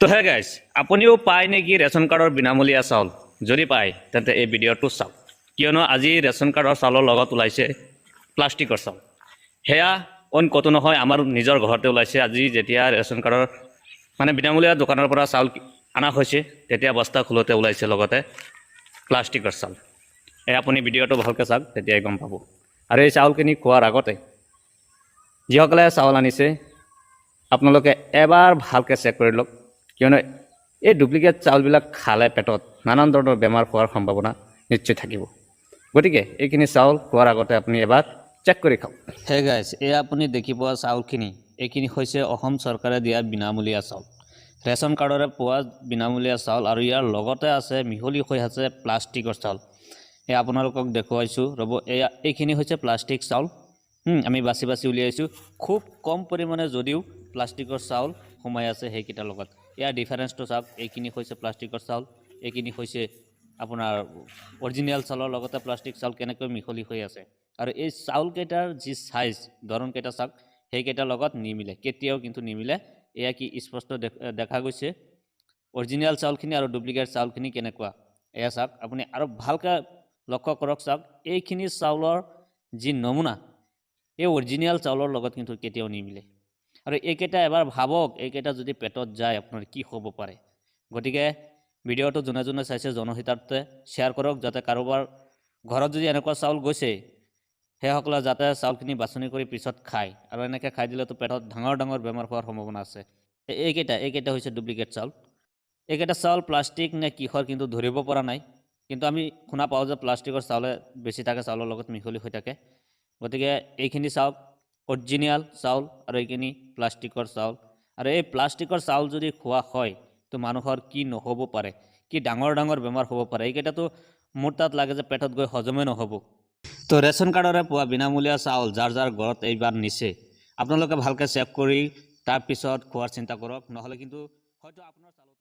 তো hey guys আপুনিও পায় নেকি ৰেচন কাৰ্ডৰ বিনামূলীয়া চাউল যদি পায় তেন্তে এই ভিডিঅ'টো চাওক কিয়নো আজি ৰেচন কাৰ্ডৰ চাউলৰ লগত ওলাইছে প্লাষ্টিকৰ চাউল হেয়া অইন কতো নহয় আমাৰ নিজৰ ঘৰতে ওলাইছে আজি যেতিয়া ৰেচন কাৰ্ডৰ মানে বিনামূলীয়া দোকানৰ পৰা চাউল আনা হৈছে তেতিয়া বস্তা খোলোতে ওলাইছে লগতে প্লাষ্টিকৰ চাউল এই আপুনি ভিডিঅ'টো ভালকৈ চাওক তেতিয়াই গম পাব আৰু এই চাউলখিনি খোৱাৰ আগতে যিসকলে চাউল আনিছে আপোনালোকে এবাৰ ভালকৈ চেক কৰি লওক কিয়নো এই ডুপ্লিকেট চাউলবিলাক খালে পেটত নানান ধৰণৰ বেমাৰ হোৱাৰ সম্ভাৱনা নিশ্চয় থাকিব গতিকে এইখিনি চাউল খোৱাৰ আগতে আপুনি এবাৰ চেক কৰি খাওক হে গাইজ এই আপুনি দেখি পোৱা চাউলখিনি এইখিনি হৈছে অসম চৰকাৰে দিয়া বিনামূলীয়া চাউল ৰেচন কাৰ্ডৰে পোৱা বিনামূলীয়া চাউল আৰু ইয়াৰ লগতে আছে মিহলি হৈ আছে প্লাষ্টিকৰ চাউল এই আপোনালোকক দেখুৱাইছোঁ ৰ'ব এইখিনি হৈছে প্লাষ্টিক চাউল আমি বাছি বাছি উলিয়াইছোঁ খুব কম পৰিমাণে যদিও প্লাষ্টিকৰ চাউল সোমাই আছে সেইকেইটাৰ লগত ইয়াৰ ডিফাৰেঞ্চটো চাওক এইখিনি হৈছে প্লাষ্টিকৰ চাউল এইখিনি হৈছে আপোনাৰ অৰিজিনেল চাউলৰ লগতে প্লাষ্টিক চাউল কেনেকৈ মিহলি হৈ আছে আৰু এই চাউলকেইটাৰ যি চাইজ ধৰণকেইটা চাওক সেইকেইটাৰ লগত নিমিলে কেতিয়াও কিন্তু নিমিলে এয়া কি স্পষ্ট দেখা গৈছে অৰিজিনেল চাউলখিনি আৰু ডুপ্লিকেট চাউলখিনি কেনেকুৱা এয়া চাওক আপুনি আৰু ভালকৈ লক্ষ্য কৰক চাওক এইখিনি চাউলৰ যি নমুনা এই অৰিজিনেল চাউলৰ লগত কিন্তু কেতিয়াও নিমিলে আৰু এইকেইটা এবাৰ ভাবক এইকেইটা যদি পেটত যায় আপোনাৰ কি হ'ব পাৰে গতিকে ভিডিঅ'টো যোনে যোনে চাইছে জনহিতাৰ্থে শ্বেয়াৰ কৰক যাতে কাৰোবাৰ ঘৰত যদি এনেকুৱা চাউল গৈছে সেইসকলে যাতে চাউলখিনি বাছনি কৰি পিছত খায় আৰু এনেকৈ খাই দিলেতো পেটত ডাঙৰ ডাঙৰ বেমাৰ হোৱাৰ সম্ভাৱনা আছে এইকেইটা হৈছে ডুপ্লিকেট চাউল এইকেইটা চাউল প্লাষ্টিক নে কিহৰ কিন্তু ধৰিব পৰা নাই কিন্তু আমি শুনা পাওঁ যে প্লাষ্টিকৰ চাউলে বেছি থাকে চাউলৰ লগত মিহলি হৈ থাকে গতিকে এইখিনি চাওক অৰিজিনেল চাউল আৰু এইখিনি প্লাষ্টিকৰ চাউল আৰু এই প্লাষ্টিকৰ চাউল যদি খোৱা হয় তো মানুহৰ কি নহ'ব পাৰে কি ডাঙৰ ডাঙৰ বেমাৰ হ'ব পাৰে এইকেইটাতো মোৰ তাত লাগে যে পেটত গৈ হজমেই নহ'ব তো ৰেচন কাৰ্ডৰে পোৱা বিনামূলীয়া চাউল যাৰ যাৰ ঘৰত এইবাৰ নিছে আপোনালোকে ভালকৈ চেক কৰি তাৰপিছত খোৱাৰ চিন্তা কৰক নহ'লে কিন্তু হয়তো আপোনাৰ চাউল